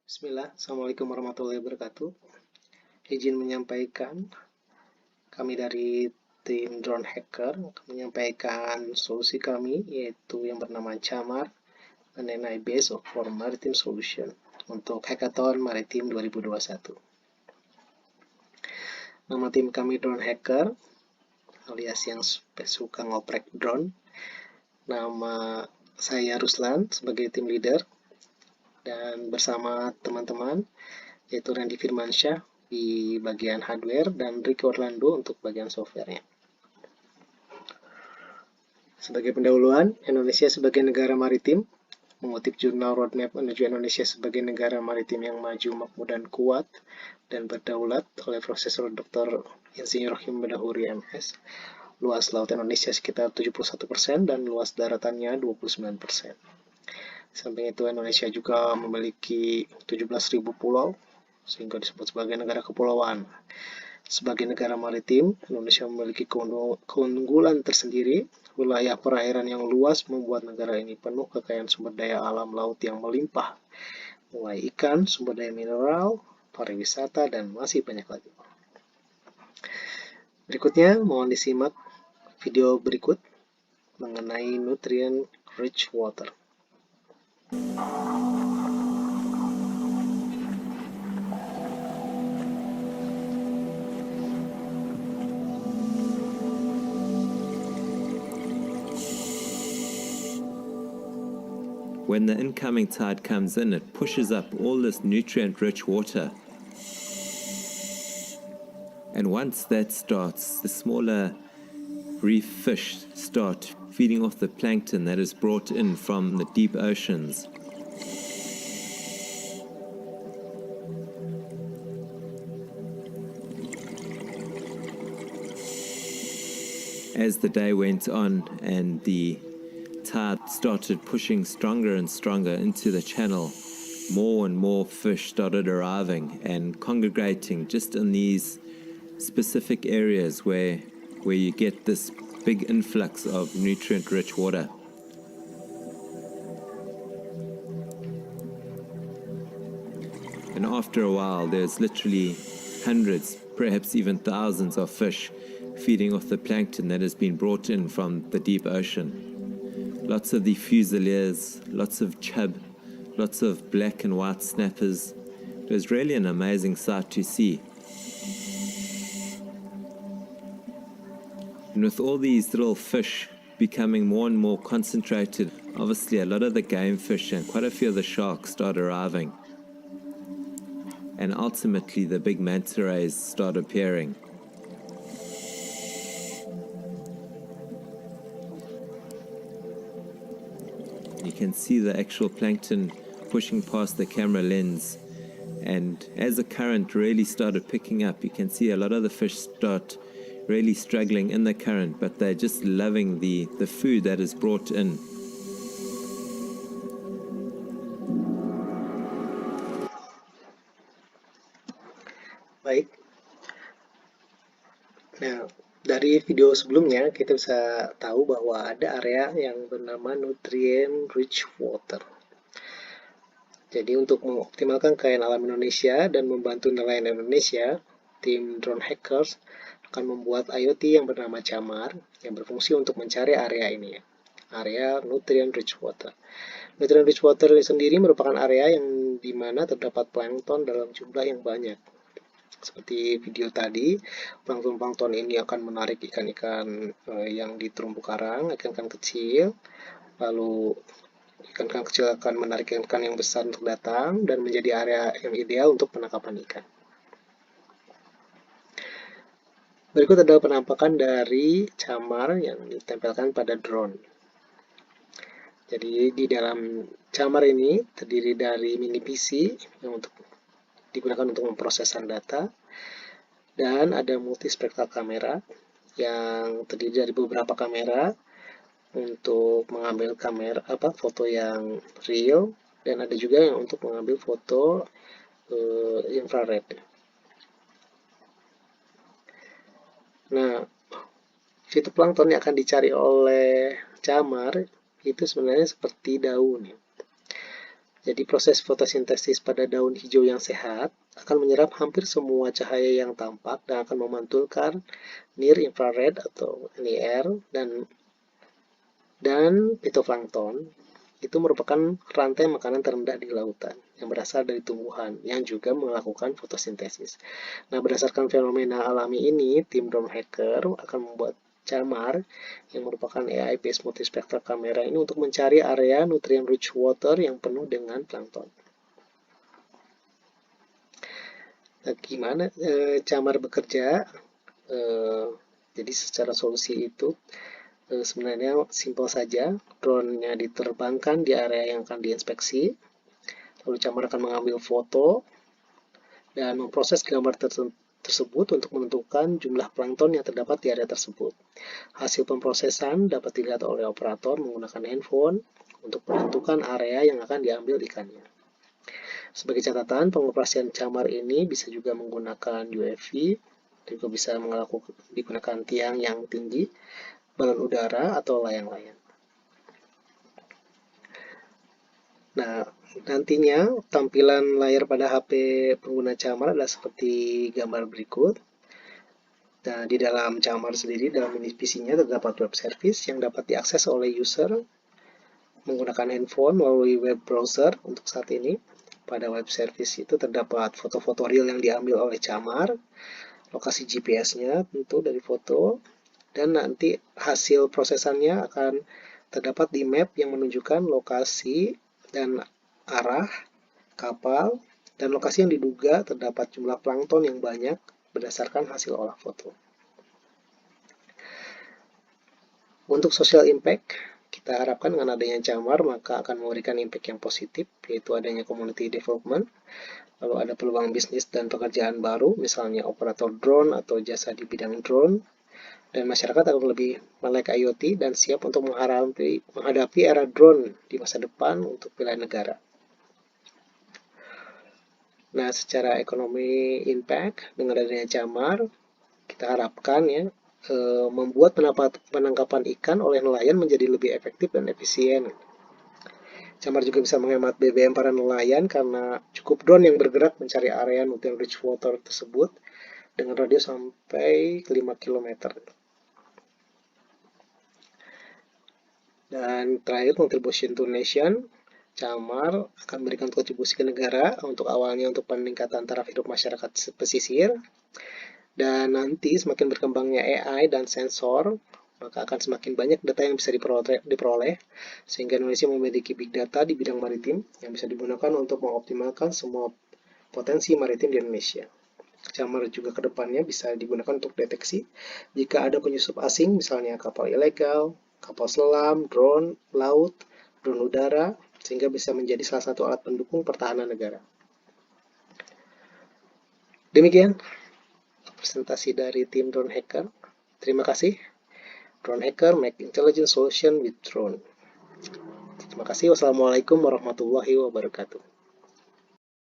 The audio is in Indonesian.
Bismillah, Assalamualaikum warahmatullahi wabarakatuh. Izin menyampaikan, kami dari tim Drone Hacker menyampaikan solusi kami, yaitu yang bernama Camar, an AI Base for Maritime Solution untuk Hackathon Maritim 2021. Nama tim kami Drone Hacker, alias yang suka ngoprek drone. Nama saya Ruslan sebagai tim leader, dan bersama teman-teman yaitu Randy Firmansyah di bagian hardware dan Ricky Orlando untuk bagian softwarenya. Sebagai pendahuluan, Indonesia sebagai negara maritim, mengutip jurnal Roadmap menuju Indonesia sebagai negara maritim yang maju, makmur, dan kuat dan berdaulat oleh Profesor Dr. Insinyur Hakim Badahuri MS. Luas laut Indonesia sekitar 71% dan luas daratannya 29%. Samping itu, Indonesia juga memiliki 17.000 pulau, sehingga disebut sebagai negara kepulauan. Sebagai negara maritim, Indonesia memiliki keunggulan tersendiri. Wilayah perairan yang luas membuat negara ini penuh kekayaan sumber daya alam laut yang melimpah, mulai ikan, sumber daya mineral, pariwisata, dan masih banyak lagi. Berikutnya, mohon disimak video berikut mengenai nutrient rich water. When the incoming tide comes in, it pushes up all this nutrient-rich water. And once that starts, the smaller reef fish start feeding off the plankton that is brought in from the deep oceans. As the day went on and the tide started pushing stronger and stronger into the channel, more and more fish started arriving and congregating just in these specific areas where you get this big influx of nutrient-rich water. And after a while, there's literally hundreds, perhaps even thousands of fish feeding off the plankton that has been brought in from the deep ocean. Lots of the fusiliers, lots of chub, lots of black and white snappers. It was really an amazing sight to see. And with all these little fish becoming more and more concentrated, obviously a lot of the game fish and quite a few of the sharks start arriving. And ultimately the big manta rays start appearing. You can see the actual plankton pushing past the camera lens, and as the current really started picking up, you can see a lot of the fish start really struggling in the current, but they're just loving the food that is brought in. Baik. Nah, dari video sebelumnya kita bisa tahu bahwa ada area yang bernama nutrient rich water. Jadi untuk mengoptimalkan kekayaan alam Indonesia dan membantu nelayan Indonesia, tim Drone Hackers akan membuat IoT yang bernama Camar yang berfungsi untuk mencari area ini, area nutrient rich water. Nutrient rich water ini sendiri merupakan area yang dimana terdapat plankton dalam jumlah yang banyak. Seperti video tadi, plankton-plankton ini akan menarik ikan-ikan yang di terumbu karang, ikan-ikan kecil, lalu ikan-ikan kecil akan menarik ikan yang besar untuk datang dan menjadi area yang ideal untuk penangkapan ikan. Berikut adalah penampakan dari camar yang ditempelkan pada drone. Jadi di dalam camar ini terdiri dari mini PC yang digunakan untuk memproses data, dan ada multispektral kamera yang terdiri dari beberapa kamera untuk mengambil foto yang real, dan ada juga yang untuk mengambil foto infrared. Nah, fitoplankton yang akan dicari oleh camar itu sebenarnya seperti daun. Jadi proses fotosintesis pada daun hijau yang sehat akan menyerap hampir semua cahaya yang tampak dan akan memantulkan near infrared atau NIR dan phytoplankton. Itu merupakan rantai makanan terendah di lautan yang berasal dari tumbuhan yang juga melakukan fotosintesis. Nah, berdasarkan fenomena alami ini, tim drone hacker akan membuat camar yang merupakan AI-based multispectral kamera ini untuk mencari area nutrient rich water yang penuh dengan plankton. Nah, gimana camar bekerja? Jadi secara solusi itu sebenarnya simpel saja. Drone-nya diterbangkan di area yang akan diinspeksi, lalu camar akan mengambil foto dan memproses gambar tersebut untuk menentukan jumlah plankton yang terdapat di area tersebut. Hasil pemrosesan dapat dilihat oleh operator menggunakan handphone untuk menentukan area yang akan diambil ikannya. Sebagai catatan, pengoperasian camar ini bisa juga menggunakan UAV, juga bisa digunakan tiang yang tinggi, balon udara, atau layang-layang. Nah, nantinya tampilan layar pada HP pengguna camar adalah seperti gambar berikut. Nah, di dalam camar sendiri, dalam mini PC-nya terdapat web service yang dapat diakses oleh user menggunakan handphone melalui web browser. Untuk saat ini, pada web service itu terdapat foto-foto real yang diambil oleh camar, lokasi GPS-nya tentu dari foto, dan nanti hasil prosesannya akan terdapat di map yang menunjukkan lokasi dan arah kapal dan lokasi yang diduga terdapat jumlah plankton yang banyak berdasarkan hasil olah foto. Untuk social impact, kita harapkan dengan adanya camar maka akan memberikan impact yang positif, yaitu adanya community development, lalu ada peluang bisnis dan pekerjaan baru, misalnya operator drone atau jasa di bidang drone, dan masyarakat akan lebih melek IoT dan siap untuk menghadapi era drone di masa depan untuk wilayah negara. Nah, secara ekonomi impact dengan adanya camar, kita harapkan ya membuat penangkapan ikan oleh nelayan menjadi lebih efektif dan efisien. Camar juga bisa menghemat BBM para nelayan karena cukup drone yang bergerak mencari area nutrient rich water tersebut dengan radius sampai 5 km. Dan terakhir, contribution to nation. Camar akan memberikan kontribusi ke negara untuk awalnya untuk peningkatan taraf hidup masyarakat pesisir, dan nanti semakin berkembangnya AI dan sensor, maka akan semakin banyak data yang bisa diperoleh sehingga Indonesia memiliki big data di bidang maritim yang bisa digunakan untuk mengoptimalkan semua potensi maritim di Indonesia. Camar juga kedepannya bisa digunakan untuk deteksi jika ada penyusup asing, misalnya kapal ilegal, kapal selam, drone laut, drone udara, sehingga bisa menjadi salah satu alat pendukung pertahanan negara. Demikian presentasi dari tim Drone Hacker. Terima kasih. Drone Hacker make intelligent solution with drone. Terima kasih. Wassalamualaikum warahmatullahi wabarakatuh.